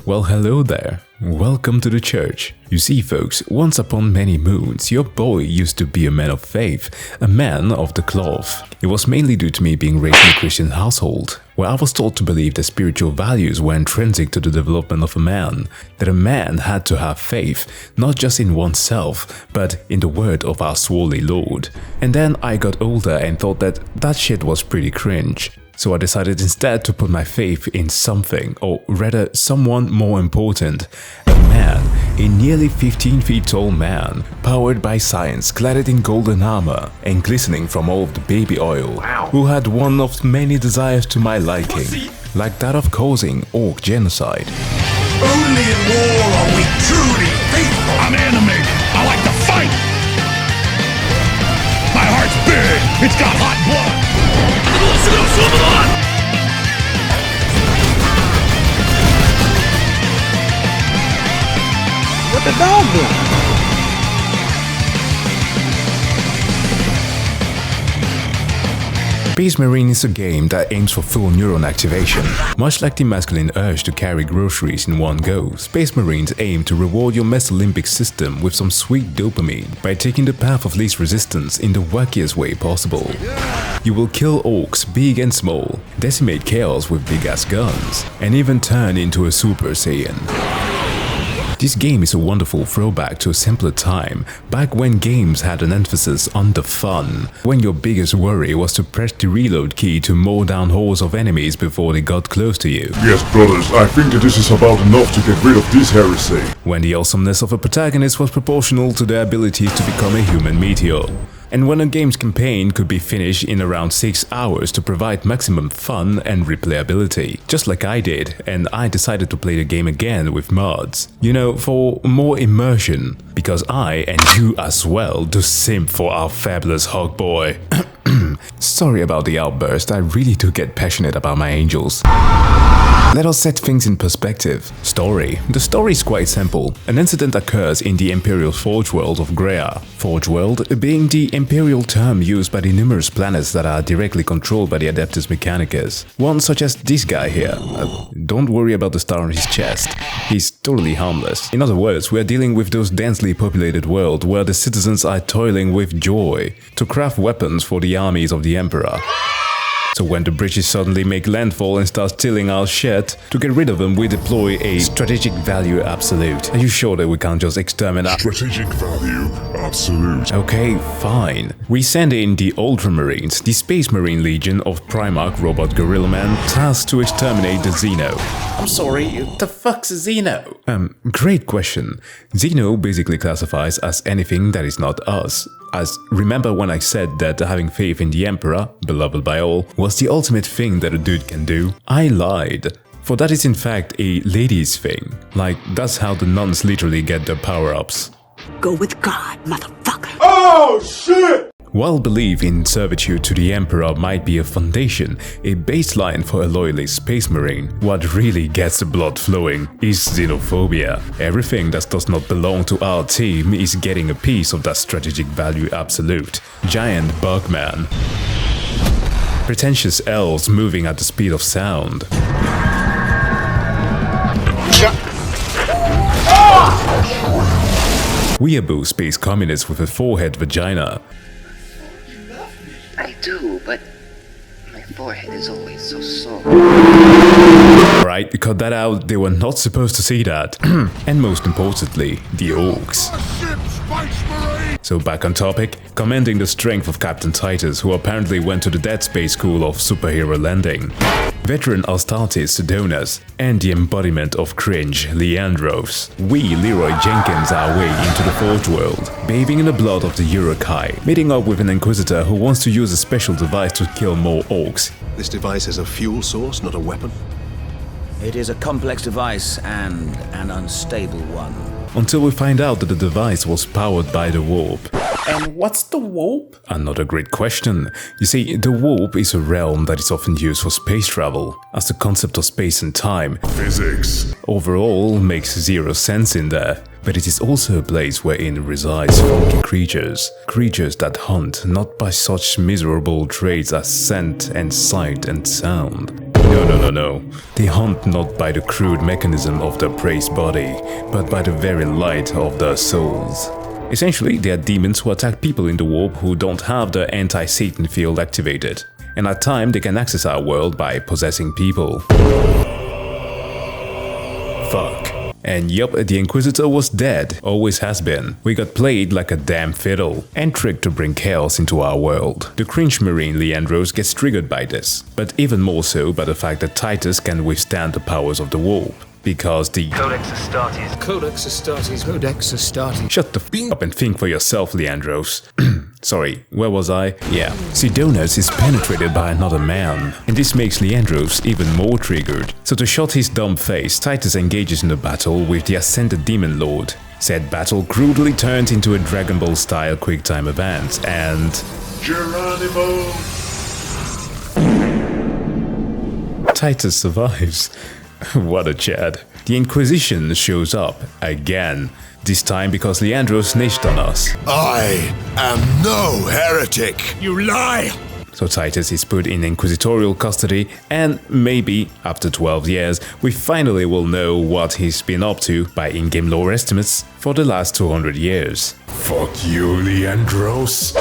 Well, hello there. Welcome to the church. You see, folks, once upon many moons, your boy used to be a man of faith, a man of the cloth. It was mainly due to me being raised in a Christian household, where I was taught to believe that spiritual values were intrinsic to the development of a man, that a man had to have faith, not just in oneself, but in the word of our swarthy Lord. And then I got older and thought that shit was pretty cringe. So I decided instead to put my faith in something, or rather someone more important. A man, a nearly 15 feet tall man, powered by science, clad in golden armor, and glistening from all of the baby oil, who had one of many desires to my liking, like that of causing orc genocide. Only in war are we truly faithful. I'm animated. I like to fight. My heart's big. It's got hot blood. What the dog doing? Space Marine is a game that aims for full neuron activation. Much like the masculine urge to carry groceries in one go, Space Marines aim to reward your mesolimbic system with some sweet dopamine by taking the path of least resistance in the wackiest way possible. You will kill orcs big and small, decimate chaos with big-ass guns, and even turn into a Super Saiyan. This game is a wonderful throwback to a simpler time, back when games had an emphasis on the fun, when your biggest worry was to press the reload key to mow down hordes of enemies before they got close to you. Yes, brothers, I think that this is about enough to get rid of this heresy. When the awesomeness of a protagonist was proportional to their ability to become a human meteor. And when a game's campaign could be finished in around 6 hours to provide maximum fun and replayability, just like I did, and I decided to play the game again with mods. You know, for more immersion, because I, and you as well, do simp for our fabulous hog boy. Sorry about the outburst, I really do get passionate about my angels. Let us set things in perspective. Story. The story is quite simple. An incident occurs in the Imperial Forge World of Greya. Forge World being the imperial term used by the numerous planets that are directly controlled by the Adeptus Mechanicus. One such as this guy here. Don't worry about the star on his chest. He's totally harmless. In other words, we are dealing with those densely populated world where the citizens are toiling with joy to craft weapons for the armies of the Emperor. So when the British suddenly make landfall and start stealing our shit, to get rid of them we deploy a strategic value absolute. Are you sure that we can't just exterminate? Strategic value absolute. Okay, fine. We send in the Ultramarines, the Space Marine Legion of Primarch Robot Gorilla Man, tasked to exterminate the Xeno. I'm sorry, the fuck's a Xeno? Great question. Xeno basically classifies as anything that is not us. As remember when I said that having faith in the Emperor, beloved by all, was the ultimate thing that a dude can do? I lied. For that is in fact a ladies' thing. Like, that's how the nuns literally get their power-ups. Go with God, motherfucker. Oh, shit! While belief in servitude to the Emperor might be a foundation, a baseline for a loyalist Space Marine, what really gets the blood flowing is xenophobia. Everything that does not belong to our team is getting a piece of that strategic value absolute. Giant Bugman. Pretentious elves moving at the speed of sound. Weeaboo space communists with a forehead vagina. I do, but my forehead is always so sore. Right, cut that out, they were not supposed to see that. And most importantly, the orcs. So back on topic, commending the strength of Captain Titus, who apparently went to the Dead Space School of Superhero Landing. Veteran Astartes Sedonas, and the embodiment of cringe, Leandros. We, Leroy Jenkins, our way into the Forge World, bathing in the blood of the Urukai, meeting up with an Inquisitor who wants to use a special device to kill more orcs. This device is a fuel source, not a weapon. It is a complex device and an unstable one. Until we find out that the device was powered by the warp. And what's the warp? Another great question. You see, the warp is a realm that is often used for space travel, as the concept of space and time, Physics. overall makes zero sense in there. But it is also a place wherein resides funky creatures. Creatures that hunt not by such miserable traits as scent and sight and sound. No. They hunt not by the crude mechanism of the praised body, but by the very light of their souls. Essentially, they are demons who attack people in the warp who don't have the anti-Satan field activated. And at times, they can access our world by possessing people. Fuck. And yup, the Inquisitor was dead, always has been. We got played like a damn fiddle, and tricked to bring chaos into our world. The cringe marine Leandros gets triggered by this, but even more so by the fact that Titus can withstand the powers of the warp. Because the Codex Astartes. Shut the f up and think for yourself, Leandros. Sorry, where was I? Yeah. Sidonus is penetrated by another man, and this makes Leandros even more triggered. So to shut his dumb face, Titus engages in a battle with the Ascended Demon Lord. Said battle crudely turns into a Dragon Ball style quick-time event, and Geronimo! Titus survives. What a Chad. The Inquisition shows up again, this time because Leandros snitched on us. I am no heretic. You lie! So Titus is put in inquisitorial custody, and maybe, after 12 years, we finally will know what he's been up to by in-game lore estimates for the last 200 years. Fuck you, Leandros.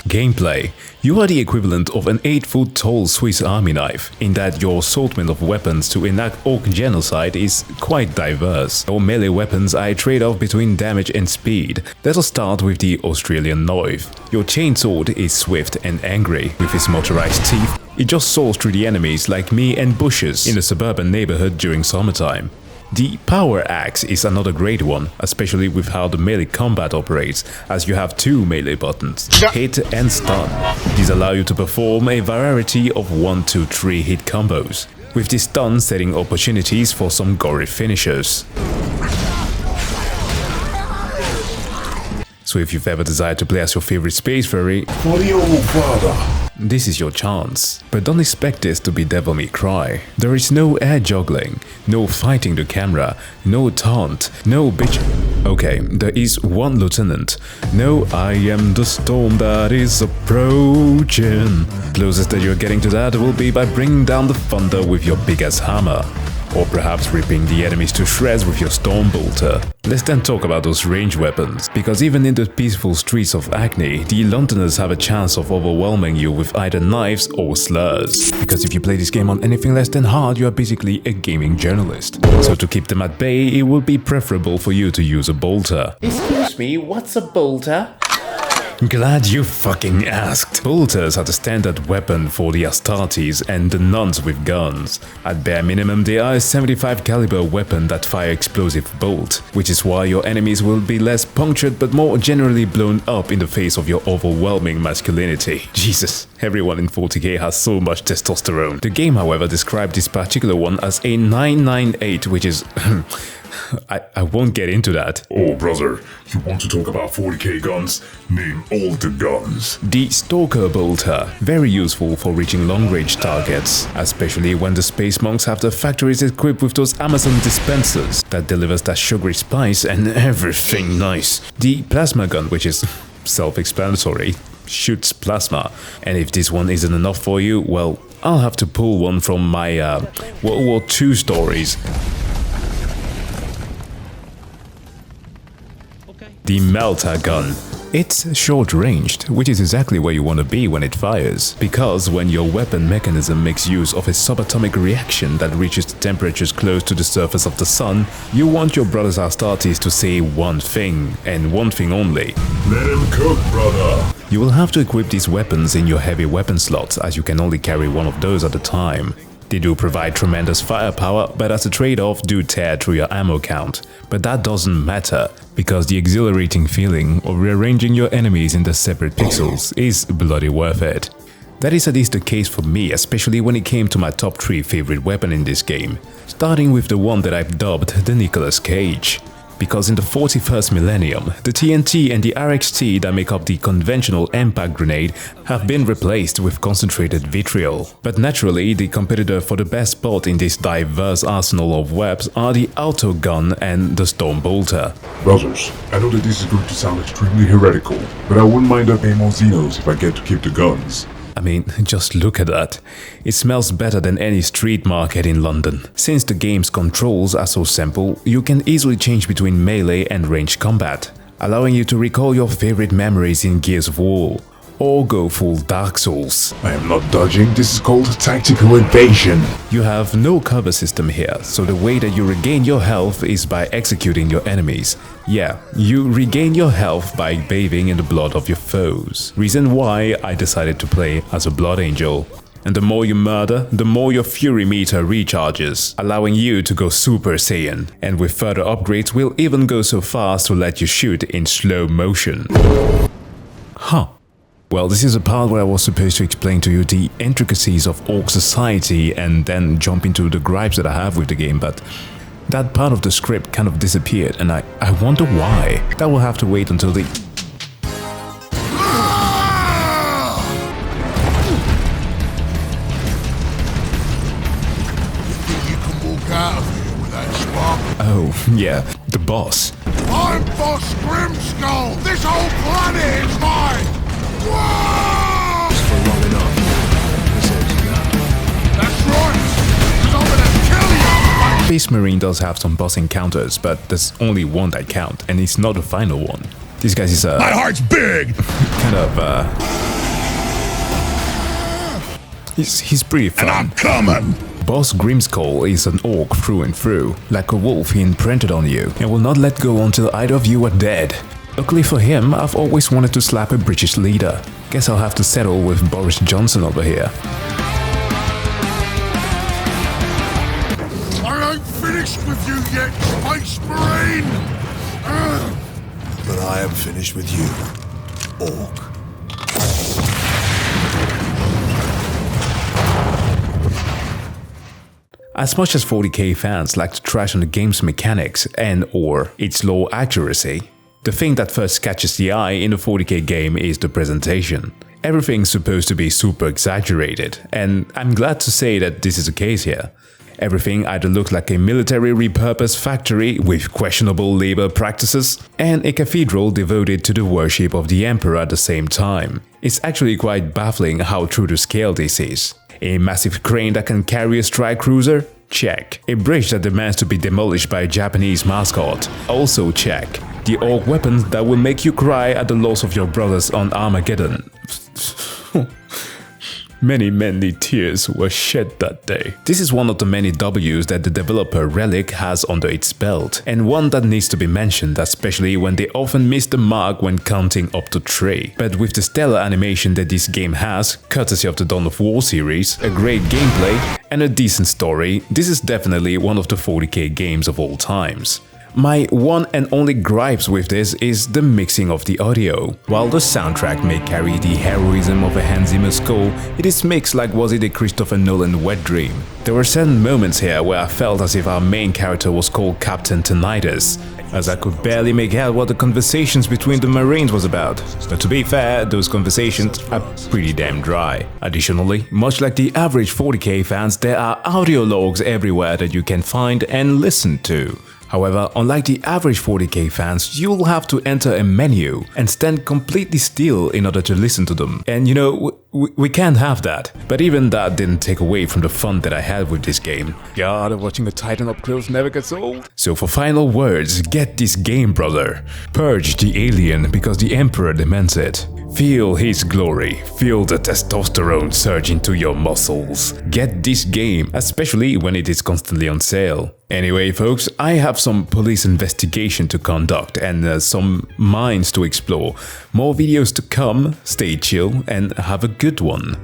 Gameplay. You are the equivalent of an 8-foot-tall Swiss army knife, in that your assortment of weapons to enact orc genocide is quite diverse. Your melee weapons are a trade-off between damage and speed. Let's start with the Australian knife. Your chainsword is swift and angry. With its motorized teeth, it just saws through the enemies like me and bushes in a suburban neighborhood during summertime. The power axe is another great one, especially with how the melee combat operates, as you have two melee buttons, hit and stun. These allow you to perform a variety of 1-2-3 hit combos, with the stun setting opportunities for some gory finishers. So if you've ever desired to play as your favorite spacefarer, For the old father. this is your chance. But don't expect this to be Devil May Cry. There is no air juggling, no fighting the camera, no taunt, no bitch. Okay, there is one lieutenant. No, I am the storm that is approaching. Closest that you're getting to that will be by bringing down the thunder with your big-ass hammer. Or perhaps ripping the enemies to shreds with your storm bolter. Let's then talk about those ranged weapons, because even in the peaceful streets of Acne, the Londoners have a chance of overwhelming you with either knives or slurs. Because if you play this game on anything less than hard, you are basically a gaming journalist. So to keep them at bay, it would be preferable for you to use a bolter. Excuse me, what's a bolter? Glad you fucking asked. Bolters are the standard weapon for the Astartes and the nuns with guns. At bare minimum, they are a 75 caliber weapon that fire explosive bolt, which is why your enemies will be less punctured but more generally blown up in the face of your overwhelming masculinity. Jesus, everyone in 40k has so much testosterone. The game, however, described this particular one as a 998, which is... I won't get into that. Oh, brother, you want to talk about 40k guns? Name all the guns. The Stalker Bolter, very useful for reaching long-range targets, especially when the space monks have their factories equipped with those Amazon dispensers that delivers that sugary spice and everything nice. The Plasma Gun, which is self-explanatory, shoots plasma, and if this one isn't enough for you, well, I'll have to pull one from my World War II stories. The Melta Gun. It's short-ranged, which is exactly where you want to be when it fires, because when your weapon mechanism makes use of a subatomic reaction that reaches temperatures close to the surface of the sun, you want your brothers Astartes to say one thing, and one thing only. Let him cook, brother. You will have to equip these weapons in your heavy weapon slots, as you can only carry one of those at a time. They do provide tremendous firepower, but as a trade-off do tear through your ammo count. But that doesn't matter, because the exhilarating feeling of rearranging your enemies into separate pixels is bloody worth it. That is at least the case for me, especially when it came to my top 3 favorite weapon in this game, starting with the one that I've dubbed the Nicolas Cage. because in the 41st millennium, the TNT and the RXT that make up the conventional impact grenade have been replaced with concentrated vitriol. But naturally, the competitor for the best spot in this diverse arsenal of weapons are the auto gun and the storm bolter. Brothers, I know that this is going to sound extremely heretical, but I wouldn't mind up paying more Xenos if I get to keep the guns. I mean, just look at that. It smells better than any street market in London. Since the game's controls are so simple, you can easily change between melee and ranged combat, allowing you to recall your favorite memories in Gears of War, or go full Dark Souls. I am not dodging, this is called tactical evasion. You have no cover system here, so the way that you regain your health is by executing your enemies. Yeah, you regain your health by bathing in the blood of your foes. Reason why I decided to play as a Blood Angel. And the more you murder, the more your Fury meter recharges, allowing you to go Super Saiyan. And with further upgrades, we'll even go so far as to let you shoot in slow motion. Huh. Well, this is a part where I was supposed to explain to you the intricacies of Orc society and then jump into the gripes that I have with the game, but that part of the script kind of disappeared and I wonder why. That will have to wait until the... Oh, yeah, the boss. I'm Boss Grimskull! This whole planet is mine! Whoa! For long enough. That's right! 'Cause I'm gonna kill you! Space Marine does have some boss encounters, but there's only one that count, and it's not the final one. This guy is My heart's big! kind of he's pretty fun. And I'm coming! Boss Grimskull is an orc through and through, like a wolf he imprinted on you, and will not let go until either of you are dead. Luckily for him, I've always wanted to slap a British leader. Guess I'll have to settle with Boris Johnson over here. I ain't finished with you yet, Space Marine! But I am finished with you, Orc. As much as 40k fans like to trash on the game's mechanics and or its low accuracy, the thing that first catches the eye in a 40k game is the presentation. Everything's supposed to be super exaggerated, and I'm glad to say that this is the case here. Everything either looks like a military repurposed factory with questionable labor practices and a cathedral devoted to the worship of the emperor at the same time. It's actually quite baffling how true to scale this is. A massive crane that can carry a strike cruiser? Check. A bridge that demands to be demolished by a Japanese mascot? Also check. The orc weapons that will make you cry at the loss of your brothers on Armageddon. Many tears were shed that day. This is one of the many W's that the developer Relic has under its belt, and one that needs to be mentioned, especially when they often miss the mark when counting up to 3. But with the stellar animation that this game has, courtesy of the Dawn of War series, a great gameplay, and a decent story, this is definitely one of the 40k games of all times. My one and only gripes with this is the mixing of the audio. While the soundtrack may carry the heroism of a Hans Zimmer score, it is mixed like was it a Christopher Nolan wet dream. There were certain moments here where I felt as if our main character was called Captain Tinnitus, as I could barely make out what the conversations between the Marines was about. But to be fair, those conversations are pretty damn dry. Additionally, much like the average 40k fans, there are audio logs everywhere that you can find and listen to. However, unlike the average 40k fans, you'll have to enter a menu and stand completely still in order to listen to them. And you know, we can't have that. But even that didn't take away from the fun that I had with this game. God, watching a Titan up close never gets old. So for final words, get this game, brother. Purge the alien because the Emperor demands it. Feel his glory, feel the testosterone surge into your muscles. Get this game, especially when it is constantly on sale. Anyway folks, I have some police investigation to conduct and some mines to explore. More videos to come, stay chill and have a good one.